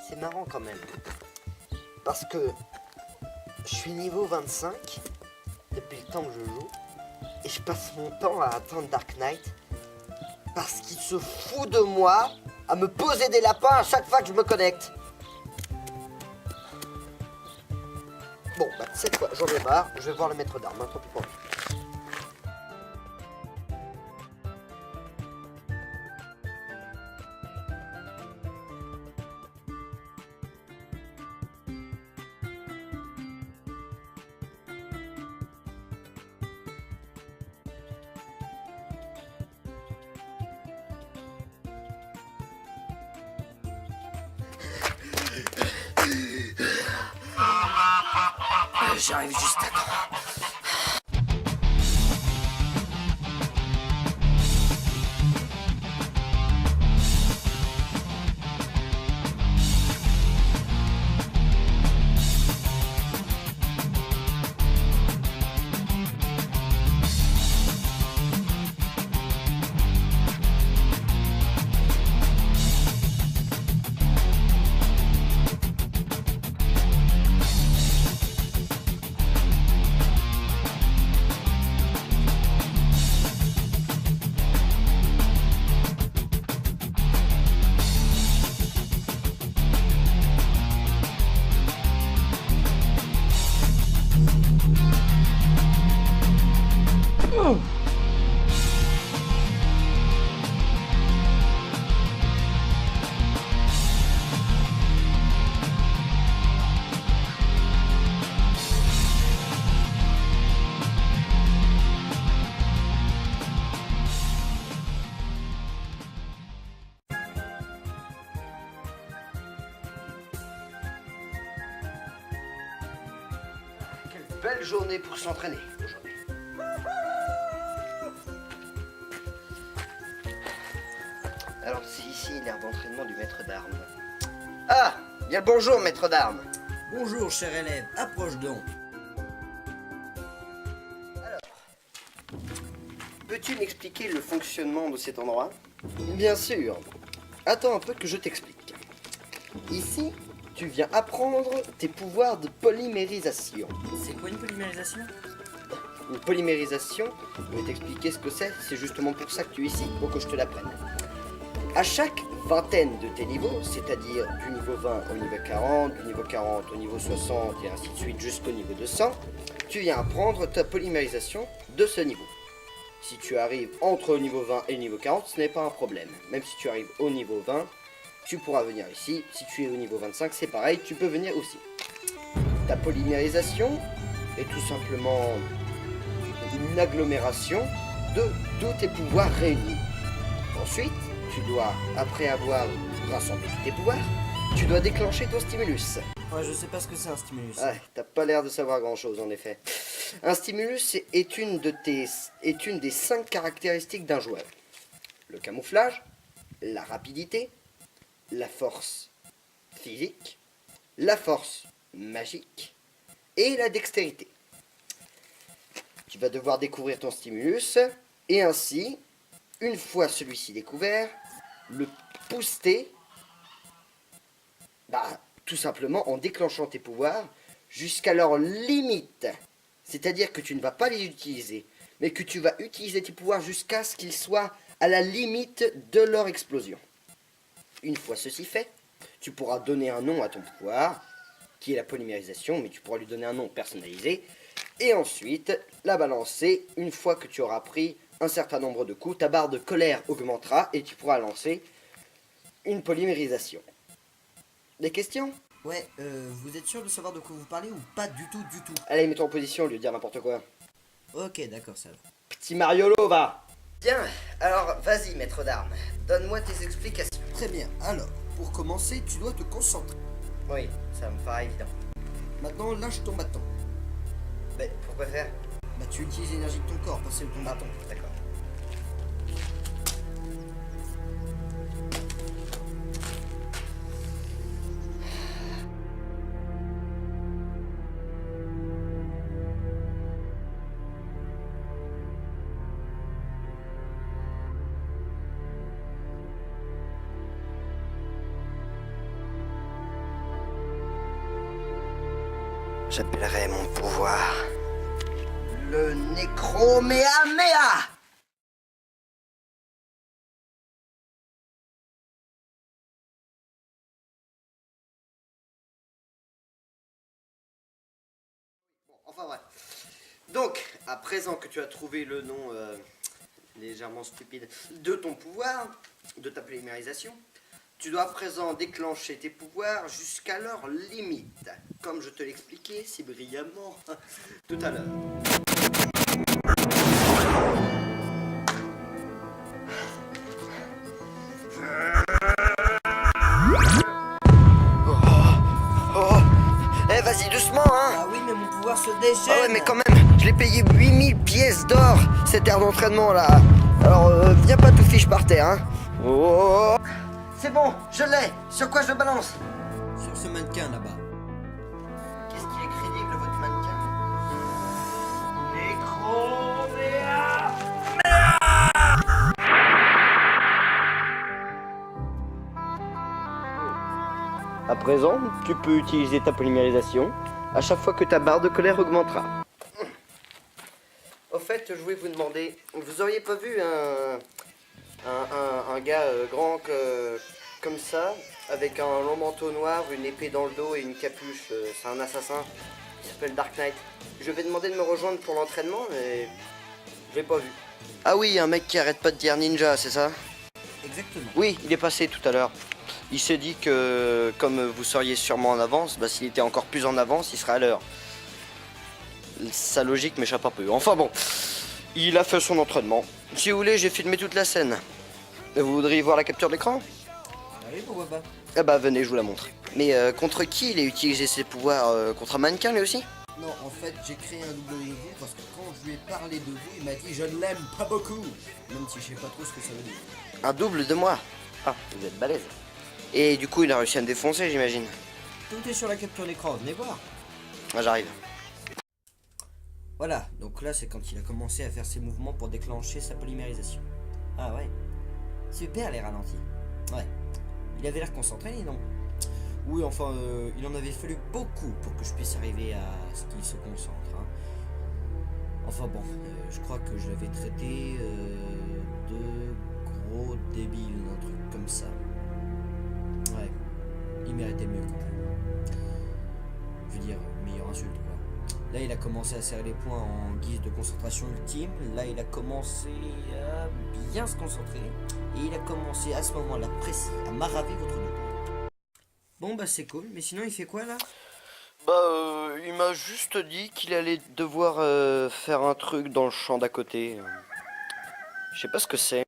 C'est marrant quand même. Parce que je suis niveau 25 depuis le temps que je joue. Et je passe mon temps à attendre Dark Knight. Parce qu'il se fout de moi à me poser des lapins à chaque fois que je me connecte. Bon, bah cette fois, j'en ai marre. Je vais voir le maître d'armes, hein, tant pis pour lui. J'arrive juste à temps. Belle journée pour s'entraîner aujourd'hui. Alors c'est ici l'aire d'entraînement du maître d'armes. Ah, bien le bonjour maître d'armes. Bonjour cher élève, approche donc. Alors, peux-tu m'expliquer le fonctionnement de cet endroit? Bien sûr. Attends un peu que je t'explique. Ici, tu viens apprendre tes pouvoirs de polymérisation. C'est quoi une polymérisation? Une polymérisation, je vais t'expliquer ce que c'est justement pour ça que tu es ici, pour que je te l'apprenne. À chaque vingtaine de tes niveaux, c'est-à-dire du niveau 20 au niveau 40, du niveau 40 au niveau 60 et ainsi de suite jusqu'au niveau 200, tu viens apprendre ta polymérisation de ce niveau. Si tu arrives entre le niveau 20 et le niveau 40, ce n'est pas un problème. Même si tu arrives au niveau 20, tu pourras venir ici. Si tu es au niveau 25, c'est pareil, tu peux venir aussi. Ta polymérisation est tout simplement une agglomération de tous tes pouvoirs réunis. Ensuite, tu dois, après avoir rassemblé tous tes pouvoirs, tu dois déclencher ton stimulus. Ouais, je sais pas ce que c'est un stimulus. Ouais, t'as pas l'air de savoir grand chose en effet. Un stimulus est une des 5 caractéristiques d'un joueur. Le camouflage, la rapidité, la force physique, la force magique et la dextérité. Tu vas devoir découvrir ton stimulus et ainsi, une fois celui-ci découvert, le booster, tout simplement en déclenchant tes pouvoirs jusqu'à leur limite. C'est-à-dire que tu ne vas pas les utiliser, mais que tu vas utiliser tes pouvoirs jusqu'à ce qu'ils soient à la limite de leur explosion. Une fois ceci fait, tu pourras donner un nom à ton pouvoir, qui est la polymérisation, mais tu pourras lui donner un nom personnalisé, et ensuite la balancer. Une fois que tu auras pris un certain nombre de coups, ta barre de colère augmentera et tu pourras lancer une polymérisation. Des questions? Ouais, vous êtes sûr de savoir de quoi vous parlez ou pas du tout, du tout? Allez, mets-toi en position au lieu de dire n'importe quoi. Ok, d'accord, ça va. Petit Mariolo, va! Bien, alors vas-y, maître d'armes, donne-moi tes explications. Très bien, alors, pour commencer, tu dois te concentrer. Oui, ça me paraît évident. Maintenant, lâche ton bâton. Mais pourquoi faire? Bah, tu utilises l'énergie de ton corps, pas celle de ton bâton. D'accord. J'appellerai mon pouvoir le Necroméamea. Enfin bref. Donc, à présent que tu as trouvé le nom légèrement stupide de ton pouvoir, de ta polymérisation, tu dois à présent déclencher tes pouvoirs jusqu'à leur limite, comme je te l'expliquais si brillamment tout à l'heure. Eh, vas-y doucement, hein. Ah oui, mais mon pouvoir se déchaîne. Ah ouais, mais quand même, je l'ai payé 8000 pièces d'or, cette aire d'entraînement là. Alors, viens pas tout fiche par terre, hein. Oh. C'est bon, je l'ai. Sur quoi je le balance? Sur ce mannequin là-bas. Qu'est-ce qui est crédible, votre mannequin? Necroméa. À présent, tu peux utiliser ta polymérisation à chaque fois que ta barre de colère augmentera. Au fait, je voulais vous demander, vous auriez pas vu un gars grand comme ça, avec un long manteau noir, une épée dans le dos et une capuche, c'est un assassin, il s'appelle Dark Knight. Je vais demander de me rejoindre pour l'entraînement, mais je l'ai pas vu. Ah oui, un mec qui arrête pas de dire ninja, c'est ça? Exactement. Oui, il est passé tout à l'heure. Il s'est dit que, comme vous seriez sûrement en avance, bah, s'il était encore plus en avance, il serait à l'heure. Sa logique m'échappe un peu. Enfin bon, il a fait son entraînement. Si vous voulez, j'ai filmé toute la scène. Vous voudriez voir la capture d'écran? Ah oui, pourquoi pas. Ah bah venez, je vous la montre. Mais contre qui il a utilisé ses pouvoirs? Contre un mannequin lui aussi? Non, en fait, j'ai créé un double de vous parce que quand je lui ai parlé de vous, il m'a dit je ne l'aime pas beaucoup. Même si je sais pas trop ce que ça veut dire. Un double de moi? Ah, vous êtes balèze. Et du coup, il a réussi à me défoncer, j'imagine. Tout est sur la capture d'écran, venez voir. Ah, j'arrive. Voilà, donc là c'est quand il a commencé à faire ses mouvements pour déclencher sa polymérisation. Ah ouais. Super les ralentis. Ouais. Il avait l'air concentré, dis donc. Oui, enfin, il en avait fallu beaucoup pour que je puisse arriver à ce qu'il se concentre. Hein. Enfin bon, je crois que je l'avais traité de gros débile, un truc comme ça. Ouais, il méritait mieux quand même. Je veux dire, meilleure insulte quoi. Là, il a commencé à serrer les poings en guise de concentration ultime. Là, il a commencé à bien se concentrer. Et il a commencé à ce moment-là précis à m'araver votre double. Bon, bah c'est cool. Mais sinon, il fait quoi là? Bah, il m'a juste dit qu'il allait devoir faire un truc dans le champ d'à côté. Je sais pas ce que c'est.